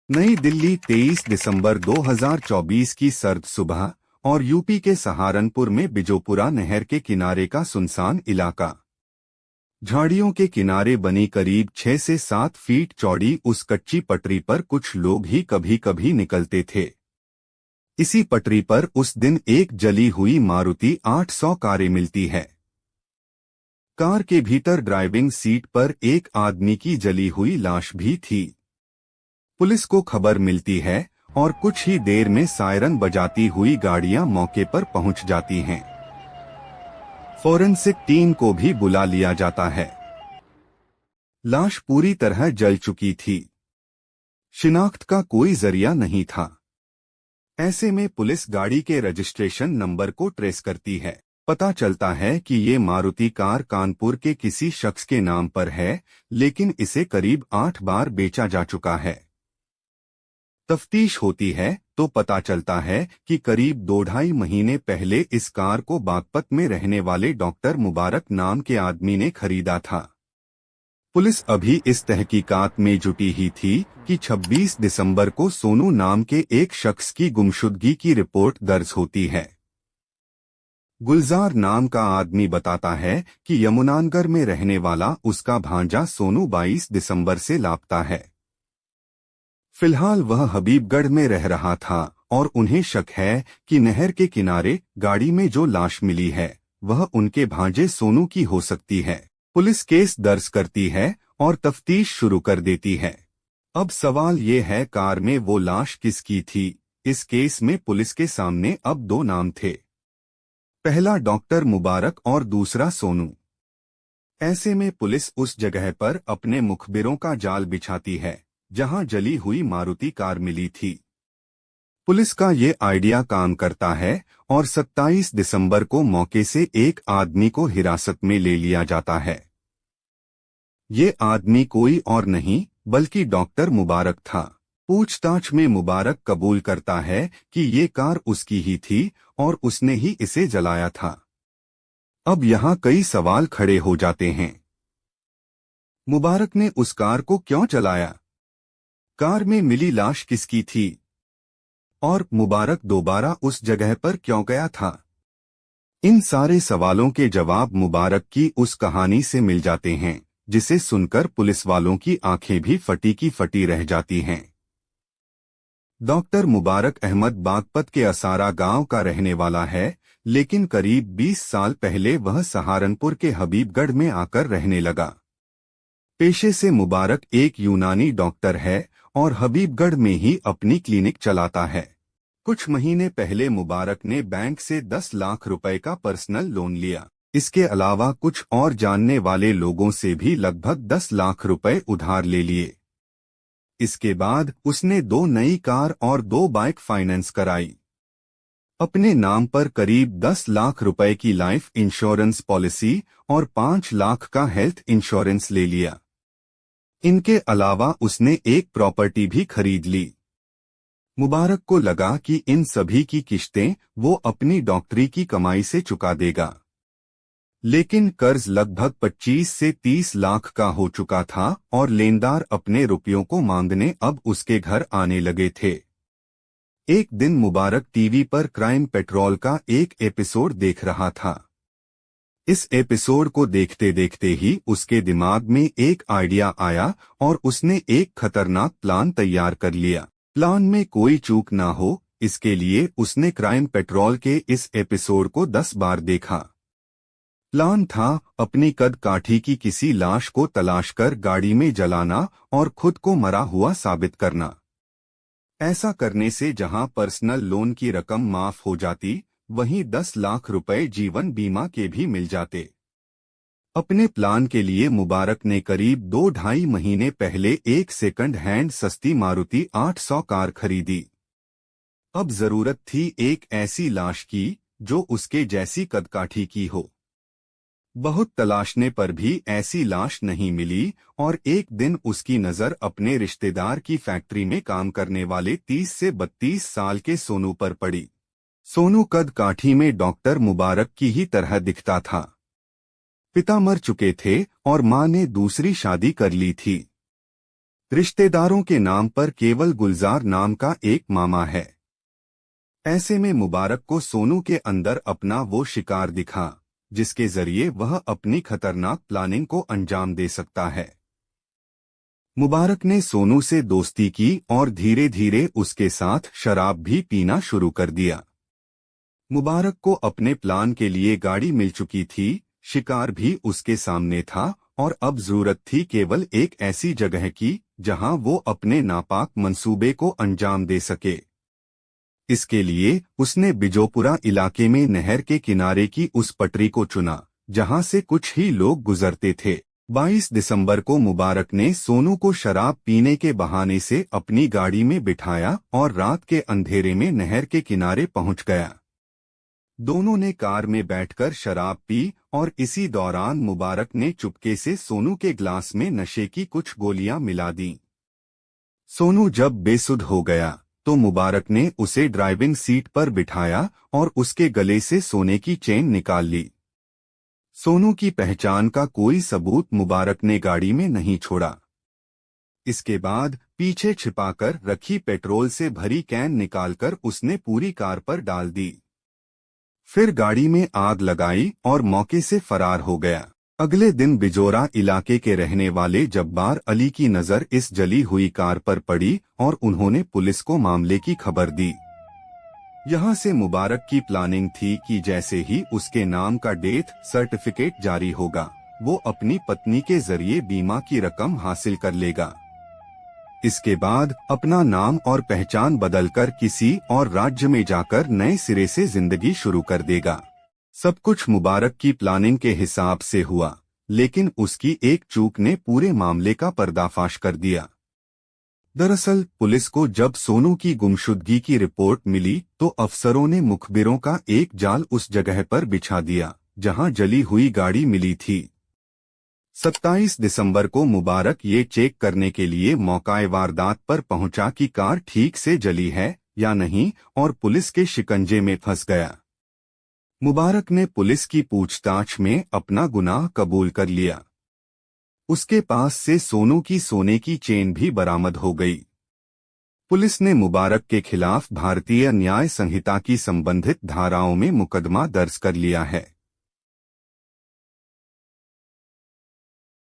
नई दिल्ली 23 दिसंबर 2024 की सर्द सुबह और यूपी के सहारनपुर में बिजोपुरा नहर के किनारे का सुनसान इलाका। झाड़ियों के किनारे बनी करीब 6 से 7 फीट चौड़ी उस कच्ची पटरी पर कुछ लोग ही कभी कभी निकलते थे। इसी पटरी पर उस दिन एक जली हुई मारुति 800 कारें मिलती है। कार के भीतर ड्राइविंग सीट पर एक आदमी की जली हुई लाश भी थी। पुलिस को खबर मिलती है और कुछ ही देर में सायरन बजाती हुई गाड़ियां मौके पर पहुंच जाती हैं। फोरेंसिक टीम को भी बुला लिया जाता है। लाश पूरी तरह जल चुकी थी। शिनाख्त का कोई जरिया नहीं था। ऐसे में पुलिस गाड़ी के रजिस्ट्रेशन नंबर को ट्रेस करती है। पता चलता है कि ये मारुति कार कानपुर के किसी शख्स के नाम पर है, लेकिन इसे करीब 8 बार बेचा जा चुका है। तफ्तीश होती है तो पता चलता है कि करीब 2-2.5 महीने पहले इस कार को बागपत में रहने वाले डॉक्टर मुबारक नाम के आदमी ने खरीदा था। पुलिस अभी इस तहकीकात में जुटी ही थी कि 26 दिसंबर को सोनू नाम के एक शख्स की गुमशुदगी की रिपोर्ट दर्ज होती है। गुलजार नाम का आदमी बताता है कि यमुनानगर में रहने वाला उसका भांजा सोनू 22 दिसंबर से लापता है। फिलहाल वह हबीबगढ़ में रह रहा था और उन्हें शक है कि नहर के किनारे गाड़ी में जो लाश मिली है वह उनके भांजे सोनू की हो सकती है। पुलिस केस दर्ज करती है और तफ्तीश शुरू कर देती है। अब सवाल ये है, कार में वो लाश किसकी थी? इस केस में पुलिस के सामने अब 2 नाम थे। पहला डॉक्टर मुबारक और दूसरा सोनू। ऐसे में पुलिस उस जगह पर अपने मुखबिरों का जाल बिछाती है जहां जली हुई मारुति कार मिली थी। पुलिस का ये आइडिया काम करता है और 27 दिसंबर को मौके से एक आदमी को हिरासत में ले लिया जाता है। ये आदमी कोई और नहीं बल्कि डॉक्टर मुबारक था। पूछताछ में मुबारक कबूल करता है कि ये कार उसकी ही थी और उसने ही इसे जलाया था। अब यहाँ कई सवाल खड़े हो जाते हैं। मुबारक ने उस कार को क्यों जलाया? कार में मिली लाश किसकी थी? और मुबारक दोबारा उस जगह पर क्यों गया था? इन सारे सवालों के जवाब मुबारक की उस कहानी से मिल जाते हैं जिसे सुनकर पुलिस वालों की आंखें भी फटी की फटी रह जाती हैं। डॉक्टर मुबारक अहमद बागपत के असारा गांव का रहने वाला है, लेकिन करीब 20 साल पहले वह सहारनपुर के हबीबगढ़ में आकर रहने लगा। पेशे से मुबारक एक यूनानी डॉक्टर है और हबीबगढ़ में ही अपनी क्लिनिक चलाता है। कुछ महीने पहले मुबारक ने बैंक से 10 लाख रुपए का पर्सनल लोन लिया। इसके अलावा कुछ और जानने वाले लोगों से भी लगभग 10 लाख रुपए उधार ले लिए। इसके बाद उसने 2 नई कार और 2 बाइक फाइनेंस कराई। अपने नाम पर करीब 10 लाख रुपए की लाइफ इंश्योरेंस पॉलिसी और 5 लाख का हेल्थ इंश्योरेंस ले लिया। इनके अलावा उसने एक प्रॉपर्टी भी खरीद ली। मुबारक को लगा कि इन सभी की किश्तें वो अपनी डॉक्टरी की कमाई से चुका देगा, लेकिन कर्ज लगभग 25 से 30 लाख का हो चुका था और लेनदार अपने रुपयों को मांगने अब उसके घर आने लगे थे। एक दिन मुबारक टीवी पर क्राइम पेट्रोल का एक एपिसोड देख रहा था। इस एपिसोड को देखते देखते ही उसके दिमाग में एक आइडिया आया और उसने एक खतरनाक प्लान तैयार कर लिया। प्लान में कोई चूक ना हो, इसके लिए उसने क्राइम पेट्रोल के इस एपिसोड को 10 बार देखा। प्लान था अपनी कद काठी की किसी लाश को तलाश कर गाड़ी में जलाना और खुद को मरा हुआ साबित करना। ऐसा करने से जहां पर्सनल लोन की रकम माफ हो जाती, वहीं 10 लाख रुपए जीवन बीमा के भी मिल जाते। अपने प्लान के लिए मुबारक ने करीब 2-2.5 महीने पहले एक सेकंड हैंड सस्ती मारुति 800 कार खरीदी। अब जरूरत थी एक ऐसी लाश की जो उसके जैसी कदकाठी की हो। बहुत तलाशने पर भी ऐसी लाश नहीं मिली और एक दिन उसकी नजर अपने रिश्तेदार की फैक्ट्री में काम करने वाले 30 से 32 साल के सोनू पर पड़ी। सोनू कद काठी में डॉक्टर मुबारक की ही तरह दिखता था। पिता मर चुके थे और मां ने दूसरी शादी कर ली थी। रिश्तेदारों के नाम पर केवल गुलजार नाम का एक मामा है। ऐसे में मुबारक को सोनू के अंदर अपना वो शिकार दिखा जिसके जरिए वह अपनी खतरनाक प्लानिंग को अंजाम दे सकता है। मुबारक ने सोनू से दोस्ती की और धीरे धीरे उसके साथ शराब भी पीना शुरू कर दिया। मुबारक को अपने प्लान के लिए गाड़ी मिल चुकी थी, शिकार भी उसके सामने था और अब जरूरत थी केवल एक ऐसी जगह की जहां वो अपने नापाक मंसूबे को अंजाम दे सके। इसके लिए उसने बिजोपुरा इलाके में नहर के किनारे की उस पटरी को चुना जहां से कुछ ही लोग गुजरते थे। 22 दिसंबर को मुबारक ने सोनू को शराब पीने के बहाने से अपनी गाड़ी में बिठाया और रात के अंधेरे में नहर के किनारे पहुंच गया। दोनों ने कार में बैठकर शराब पी और इसी दौरान मुबारक ने चुपके से सोनू के ग्लास में नशे की कुछ गोलियां मिला दी। सोनू जब बेसुध हो गया तो मुबारक ने उसे ड्राइविंग सीट पर बिठाया और उसके गले से सोने की चेन निकाल ली। सोनू की पहचान का कोई सबूत मुबारक ने गाड़ी में नहीं छोड़ा। इसके बाद पीछे छिपाकर रखी पेट्रोल से भरी कैन निकालकर उसने पूरी कार पर डाल दी। फिर गाड़ी में आग लगाई और मौके से फरार हो गया। अगले दिन बिजोरा इलाके के रहने वाले जब्बार अली की नजर इस जली हुई कार पर पड़ी और उन्होंने पुलिस को मामले की खबर दी। यहां से मुबारक की प्लानिंग थी कि जैसे ही उसके नाम का डेथ सर्टिफिकेट जारी होगा वो अपनी पत्नी के जरिए बीमा की रकम हासिल कर लेगा। इसके बाद अपना नाम और पहचान बदलकर किसी और राज्य में जाकर नए सिरे से जिंदगी शुरू कर देगा। सब कुछ मुबारक की प्लानिंग के हिसाब से हुआ, लेकिन उसकी एक चूक ने पूरे मामले का पर्दाफाश कर दिया। दरअसल पुलिस को जब सोनू की गुमशुदगी की रिपोर्ट मिली तो अफसरों ने मुखबिरों का एक जाल उस जगह पर बिछा दिया जहां जली हुई गाड़ी मिली थी। 27 दिसंबर को मुबारक ये चेक करने के लिए मौकाए वारदात पर पहुंचा कि कार ठीक से जली है या नहीं और पुलिस के शिकंजे में फंस गया। मुबारक ने पुलिस की पूछताछ में अपना गुनाह कबूल कर लिया। उसके पास से सोनू की सोने की चेन भी बरामद हो गई। पुलिस ने मुबारक के खिलाफ भारतीय न्याय संहिता की संबंधित धाराओं में मुकदमा दर्ज कर लिया है।